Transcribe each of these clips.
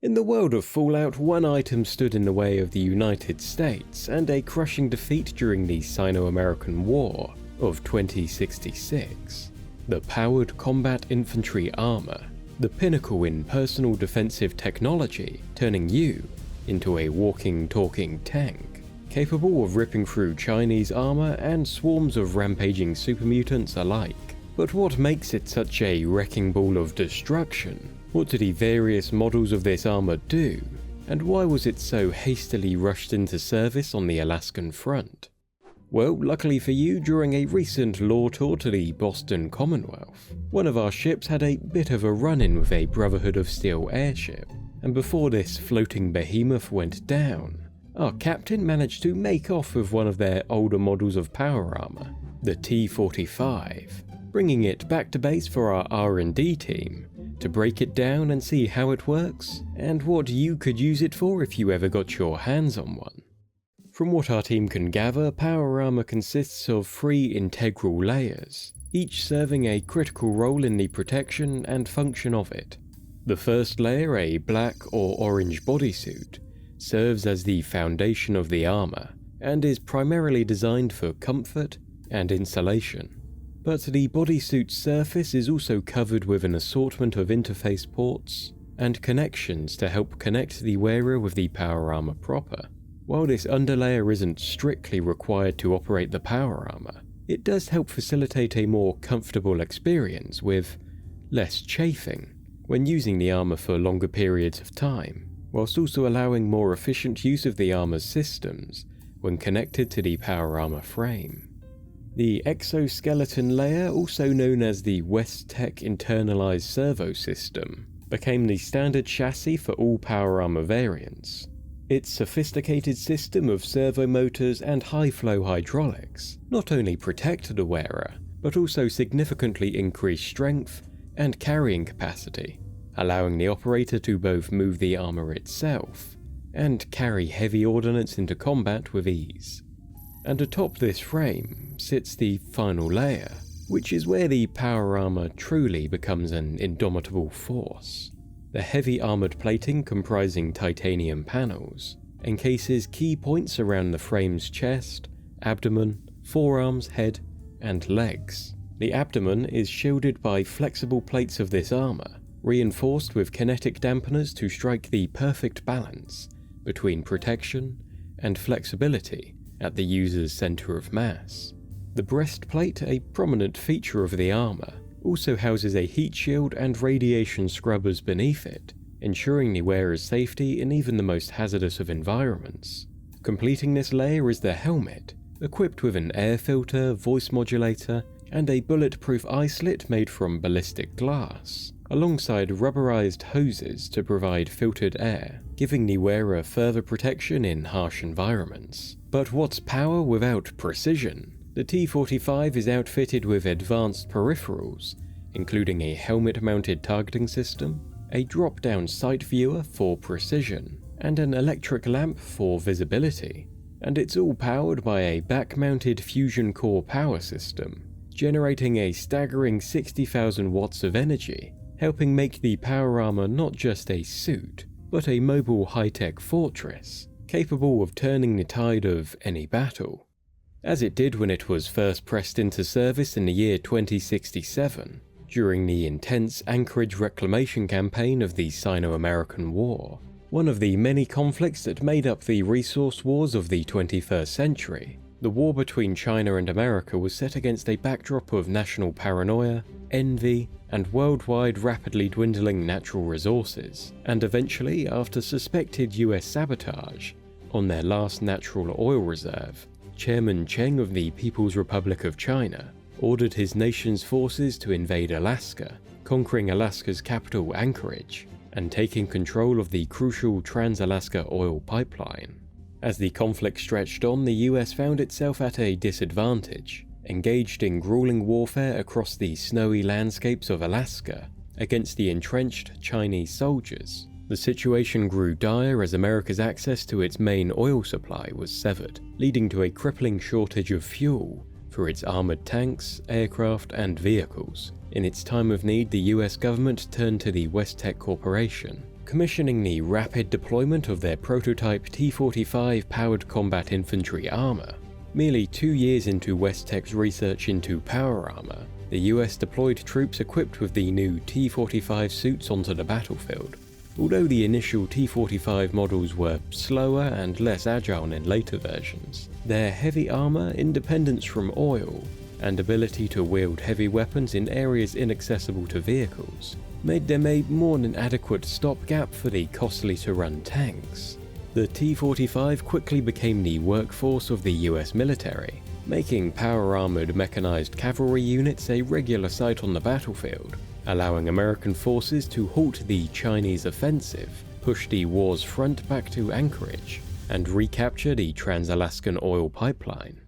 In the world of Fallout, one item stood in the way of the United States and a crushing defeat during the Sino-American War of 2066. The Powered Combat Infantry Armor, the pinnacle in personal defensive technology, turning you into a walking, talking tank, capable of ripping through Chinese armor and swarms of rampaging super mutants alike. But what makes it such a wrecking ball of destruction? What do the various models of this armor do? And why was it so hastily rushed into service on the Alaskan front? Well, luckily for you, during a recent law tour to the Boston Commonwealth, one of our ships had a bit of a run-in with a Brotherhood of Steel airship, and before this floating behemoth went down, our captain managed to make off with one of their older models of power armor, the T-45, bringing it back to base for our R&D team to break it down and see how it works, and what you could use it for if you ever got your hands on one. From what our team can gather, power armor consists of 3 integral layers, each serving a critical role in the protection and function of it. The first layer, a black or orange bodysuit, serves as the foundation of the armor, and is primarily designed for comfort and insulation. But the bodysuit's surface is also covered with an assortment of interface ports and connections to help connect the wearer with the power armor proper. While this underlayer isn't strictly required to operate the power armor, it does help facilitate a more comfortable experience with less chafing when using the armor for longer periods of time, whilst also allowing more efficient use of the armor's systems when connected to the power armor frame. The exoskeleton layer, also known as the West-Tech Internalized Servo System, became the standard chassis for all power armor variants. Its sophisticated system of servo motors and high-flow hydraulics not only protect the wearer, but also significantly increase strength and carrying capacity, allowing the operator to both move the armor itself and carry heavy ordnance into combat with ease. And atop this frame sits the final layer, which is where the power armor truly becomes an indomitable force. The heavy armored plating, comprising titanium panels, encases key points around the frame's chest, abdomen, forearms, head, and legs. The abdomen is shielded by flexible plates of this armor, reinforced with kinetic dampeners to strike the perfect balance between protection and flexibility at the user's center of mass. The breastplate, a prominent feature of the armor, also houses a heat shield and radiation scrubbers beneath it, ensuring the wearer's safety in even the most hazardous of environments. Completing this layer is the helmet, equipped with an air filter, voice modulator, and a bulletproof eye slit made from ballistic glass, alongside rubberized hoses to provide filtered air, giving the wearer further protection in harsh environments. But what's power without precision? The T-45 is outfitted with advanced peripherals, including a helmet-mounted targeting system, a drop-down sight viewer for precision, and an electric lamp for visibility. And it's all powered by a back-mounted fusion core power system, generating a staggering 60,000 watts of energy, helping make the power armor not just a suit, but a mobile high-tech fortress, capable of turning the tide of any battle. As it did when it was first pressed into service in the year 2067, during the intense Anchorage reclamation campaign of the Sino-American War, one of the many conflicts that made up the resource wars of the 21st century. The war between China and America was set against a backdrop of national paranoia, envy, and worldwide rapidly dwindling natural resources, and eventually, after suspected US sabotage on their last natural oil reserve, Chairman Cheng of the People's Republic of China ordered his nation's forces to invade Alaska, conquering Alaska's capital Anchorage, and taking control of the crucial Trans-Alaska oil pipeline. As the conflict stretched on, the US found itself at a disadvantage, engaged in grueling warfare across the snowy landscapes of Alaska against the entrenched Chinese soldiers. The situation grew dire as America's access to its main oil supply was severed, leading to a crippling shortage of fuel for its armored tanks, aircraft, and vehicles. In its time of need, the US government turned to the West-Tech Corporation, commissioning the rapid deployment of their prototype T-45 powered combat infantry armor. Merely 2 years into West Tech's research into power armor, the US deployed troops equipped with the new T-45 suits onto the battlefield. Although the initial T-45 models were slower and less agile than later versions, their heavy armor, independence from oil, and ability to wield heavy weapons in areas inaccessible to vehicles made them a more than adequate stopgap for the costly-to-run tanks. The T-45 quickly became the workforce of the US military, making power-armored mechanized cavalry units a regular sight on the battlefield, allowing American forces to halt the Chinese offensive, push the war's front back to Anchorage, and recapture the Trans-Alaskan oil pipeline.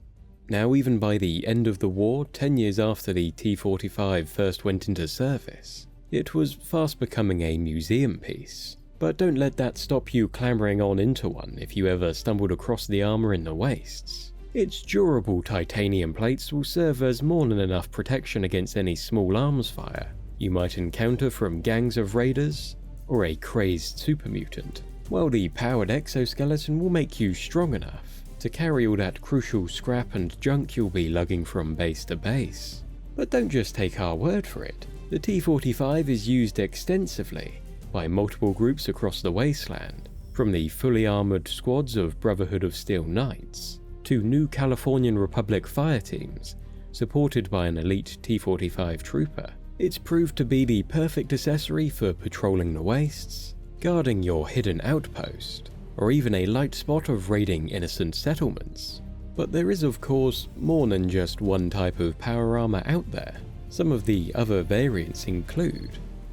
Now, even by the end of the war, 10 years after the T-45 first went into service, it was fast becoming a museum piece. But don't let that stop you clambering on into one if you ever stumbled across the armor in the wastes. Its durable titanium plates will serve as more than enough protection against any small arms fire you might encounter from gangs of raiders or a crazed super mutant, while the powered exoskeleton will make you strong enough to carry all that crucial scrap and junk you'll be lugging from base to base. But don't just take our word for it. The T-45 is used extensively by multiple groups across the wasteland, from the fully armored squads of Brotherhood of Steel Knights to new Californian Republic fire teams supported by an elite T-45 trooper. It's proved to be the perfect accessory for patrolling the wastes, guarding your hidden outpost, or even a light spot of raiding innocent settlements. But there is of course more than just one type of power armor out there. Some of the other variants include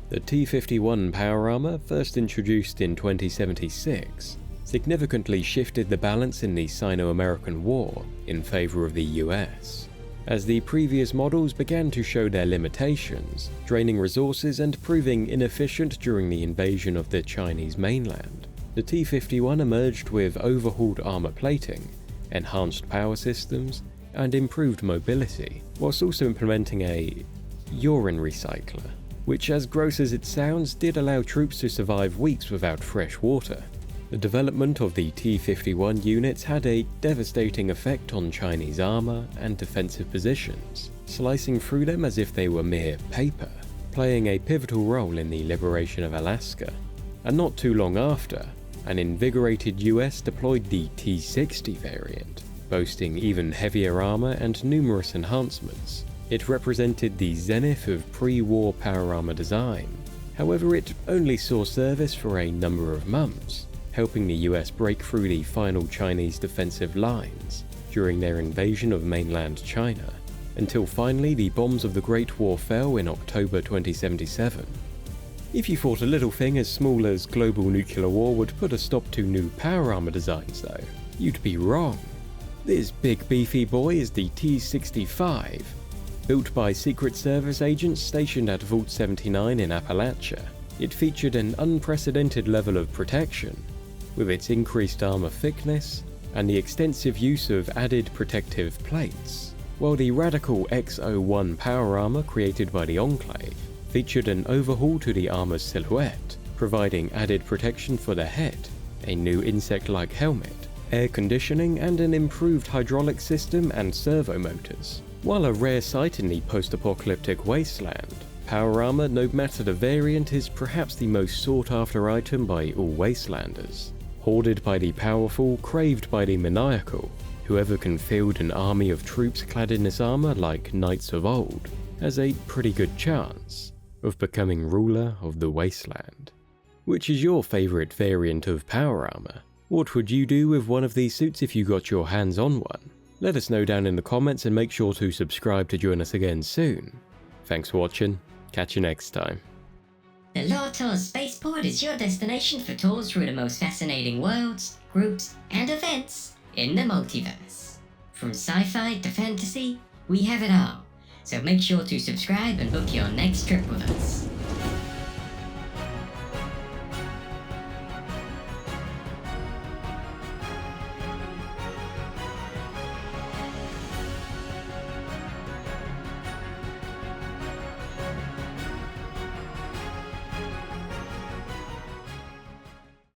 the T-51 power armor, first introduced in 2076, significantly shifted the balance in the Sino-American War in favor of the US, as the previous models began to show their limitations, draining resources and proving inefficient during the invasion of the Chinese mainland. The T-51 emerged with overhauled armor plating, enhanced power systems, and improved mobility, whilst also implementing a urine recycler, which, as gross as it sounds, did allow troops to survive weeks without fresh water. The development of the T-51 units had a devastating effect on Chinese armor and defensive positions, slicing through them as if they were mere paper, playing a pivotal role in the liberation of Alaska. And not too long after, an invigorated US deployed the T-60 variant, boasting even heavier armor and numerous enhancements. It represented the zenith of pre-war power armor design. However, it only saw service for a number of months, helping the US break through the final Chinese defensive lines during their invasion of mainland China, until finally the bombs of the Great War fell in October 2077. If you thought a little thing as small as global nuclear war would put a stop to new power armor designs though, you'd be wrong. This big beefy boy is the T-65, built by Secret Service agents stationed at Vault 79 in Appalachia. It featured an unprecedented level of protection, with its increased armor thickness and the extensive use of added protective plates, while the radical X-01 power armor created by the Enclave featured an overhaul to the armor's silhouette, providing added protection for the head, a new insect-like helmet, air conditioning, and an improved hydraulic system and servo motors. While a rare sight in the post-apocalyptic wasteland, power armor, no matter the variant, is perhaps the most sought-after item by all wastelanders. Hoarded by the powerful, craved by the maniacal, whoever can field an army of troops clad in this armor like knights of old has a pretty good chance of becoming ruler of the wasteland. Which is your favourite variant of power armor? What would you do with one of these suits if you got your hands on one? Let us know down in the comments and make sure to subscribe to join us again soon. Thanks for watching, catch you next time. The Lore Tours Spaceport is your destination for tours through the most fascinating worlds, groups, and events in the multiverse. From sci-fi to fantasy, we have it all. So make sure to subscribe and book your next trip with us.